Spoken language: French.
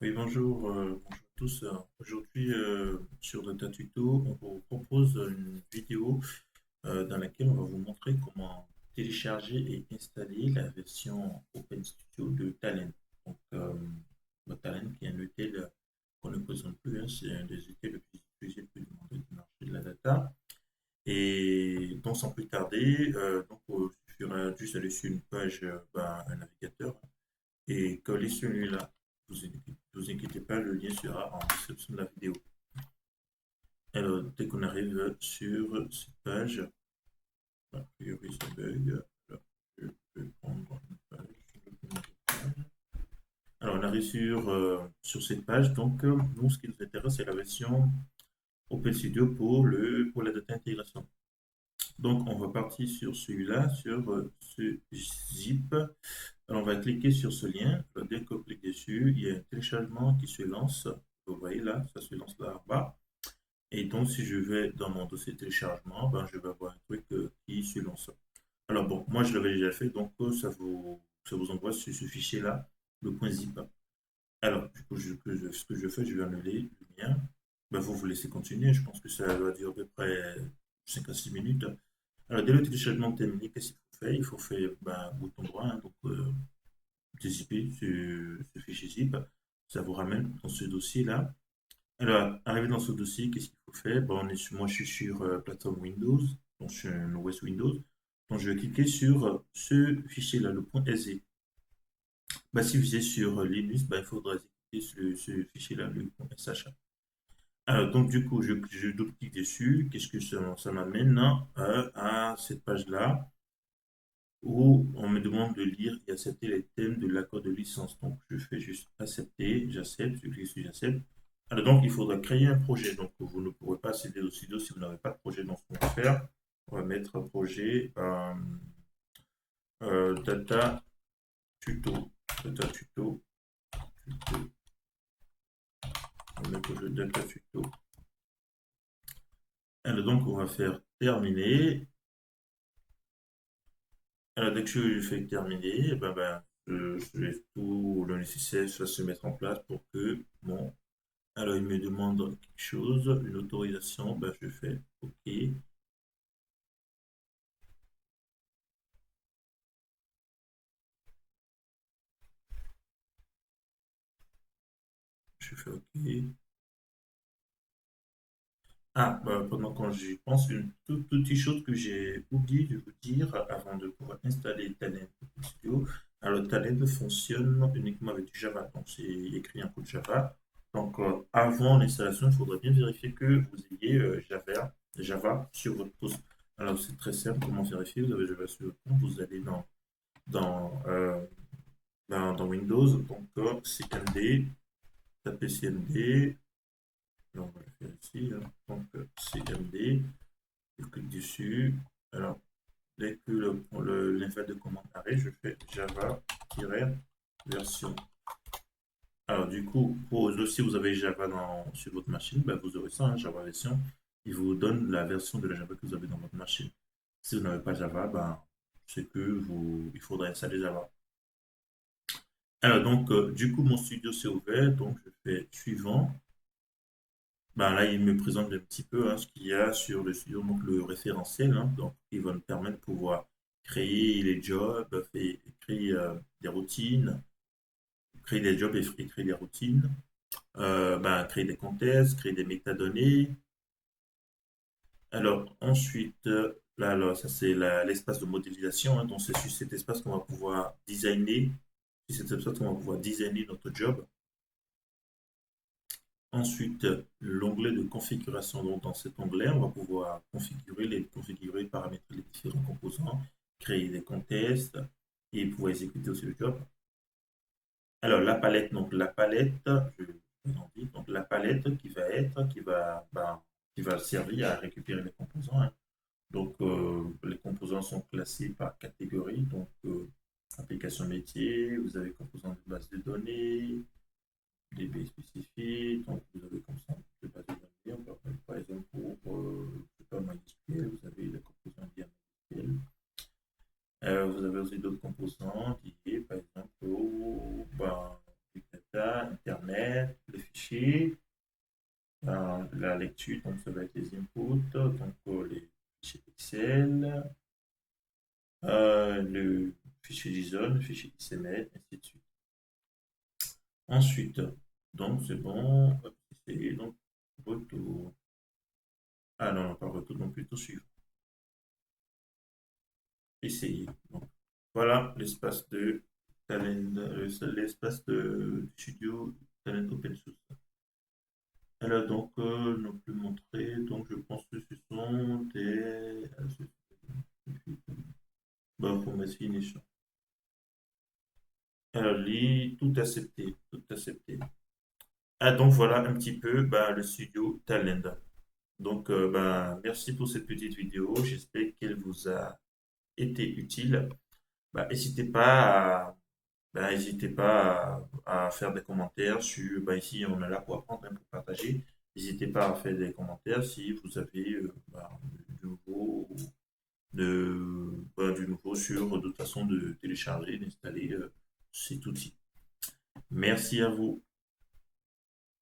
Oui, bonjour à tous. Aujourd'hui, sur Data Tuto, on vous propose une vidéo dans laquelle on va vous montrer comment télécharger et installer la version OpenStudio de Talend. Donc, le Talend qui est un ETL qu'on ne présente plus, hein, c'est un des ETL les plus utilisés, le plus demandés du marché de la data. Et donc, sans plus tarder, il suffira juste aller sur une page, un navigateur, hein, et coller celui-là. Vous inquiétez pas, le lien sera en description de la vidéo. Alors, dès qu'on arrive sur cette page, a priori ça bug. Alors, je vais prendre une page. Alors, on arrive sur cette page. Donc, nous, ce qui nous intéresse, c'est la version OpenStudio pour la data intégration. Donc, on va partir sur celui-là, sur ce zip. Alors, on va cliquer sur ce lien. Dès qu'on clique dessus, il y a un téléchargement qui se lance. Vous voyez là, ça se lance là en bas. Et donc, si je vais dans mon dossier téléchargement, ben, je vais avoir un truc qui se lance. Alors, bon, moi, je l'avais déjà fait, donc ça vous envoie sur ce fichier-là, le point zip. Alors, du coup, ce que je fais, je vais annuler le mien. Ben, vous laissez continuer. Je pense que ça va durer à peu près 5 à 6 minutes. Alors, dès le téléchargement terminé, qu'est-ce qu'il faut faire? Il faut faire bouton droit, hein, donc zipper ce fichier zip. Ça vous ramène dans ce dossier-là. Alors, arrivé dans ce dossier, qu'est-ce qu'il faut faire? Bon, moi, je suis sur plateforme Windows, donc je suis un OS Windows. Donc, je vais cliquer sur ce fichier-là, le point .exe. Bah, si vous êtes sur Linux, bah, il faudra exécuter ce fichier-là, le point .sh. Alors, donc, du coup, je double-clique dessus. Qu'est-ce que ça m'amène hein, à cette page-là où on me demande de lire et accepter les thèmes de l'accord de licence. Donc, je fais juste accepter, j'accepte, je clique sur j'accepte. Alors, donc, il faudra créer un projet. Donc, vous ne pourrez pas accéder au studio si vous n'avez pas de projet dans ce qu'on va faire. On va mettre un projet data tuto. Data tuto. Tuto. On va mettre le data tuto. Alors, donc, on va faire terminer. Alors, dès que je fais terminer, je laisse tout le nécessaire ça se mettre en place pour que mon alors, il me demande quelque chose, une autorisation, ben, je fais OK, je fais OK. Ah, bah, pendant que j'y pense, une toute petite chose que j'ai oublié de vous dire avant de pouvoir installer Talend Studio. Alors, Talend fonctionne uniquement avec du Java, donc c'est écrit en code Java. Donc, avant l'installation, il faudrait bien vérifier que vous ayez Java sur votre poste. Alors, c'est très simple, comment vérifier? Vous avez Java sur votre compte, vous allez dans, euh, dans Windows, donc CMD, tapez CMD, là, on va le faire ici, hein. Donc CMD, je clique dessus. Alors, dès que l'info de commande arrive, je fais Java-version. Alors, du coup, si vous avez Java sur votre machine, ben, vous aurez ça, hein, Java version. Il vous donne la version de la Java que vous avez dans votre machine. Si vous n'avez pas Java, ben, c'est que il faudrait installer Java. Alors, donc, du coup, mon studio s'est ouvert, donc je fais suivant. Ben, là, il me présente un petit peu hein, ce qu'il y a sur le studio, donc le référentiel, hein, donc, qui va me permettre de pouvoir créer les jobs, créer des routines, créer des jobs et créer des routines, créer des contextes, créer des métadonnées. Alors, ensuite, là, alors, ça, c'est l'espace de modélisation, hein, donc, c'est sur cet espace qu'on va pouvoir designer, c'est cet espace qu'on va pouvoir designer notre job. Ensuite, l'onglet de configuration. Donc, dans cet onglet, on va pouvoir configurer, paramétrer les différents composants, créer des contests et pouvoir exécuter aussi le job. Alors, la palette, donc la palette, je vous en dis, donc la palette qui va servir à récupérer les composants, hein. Donc, les composants sont classés par catégorie. Donc, application métier, vous avez composants de base de données, DB spécifique, donc vous avez comme ça, je ne vais pas dire, par exemple pour, je sais pas, MySQL, vous avez les composants liés à MySQL. Vous avez aussi d'autres composants liés, par exemple, au Big Data, data, Internet, les fichiers, la lecture, donc ça va être les inputs, donc les fichiers Excel, le fichier JSON, le fichier XML, ainsi de suite. Ensuite, donc c'est bon, hop, essayer, donc retour. Ah non, non, pas retour, donc plutôt suivant. Essayer. Donc, voilà l'espace de Talend, l'espace de studio Talend Open Source. Elle a donc non plus montré, donc je pense que ce sont des. Bah, format finish. Elle lit tout accepté, tout accepté. Ah, donc voilà un petit peu bah, le studio Talend. Donc, bah, merci pour cette petite vidéo. J'espère qu'elle vous a été utile. Bah, n'hésitez pas à faire des commentaires sur, bah, ici on est là pour apprendre, hein, pour partager. N'hésitez pas à faire des commentaires si vous avez bah, du nouveau, du nouveau sur d'autres façons de télécharger, d'installer cet outil. Merci à vous.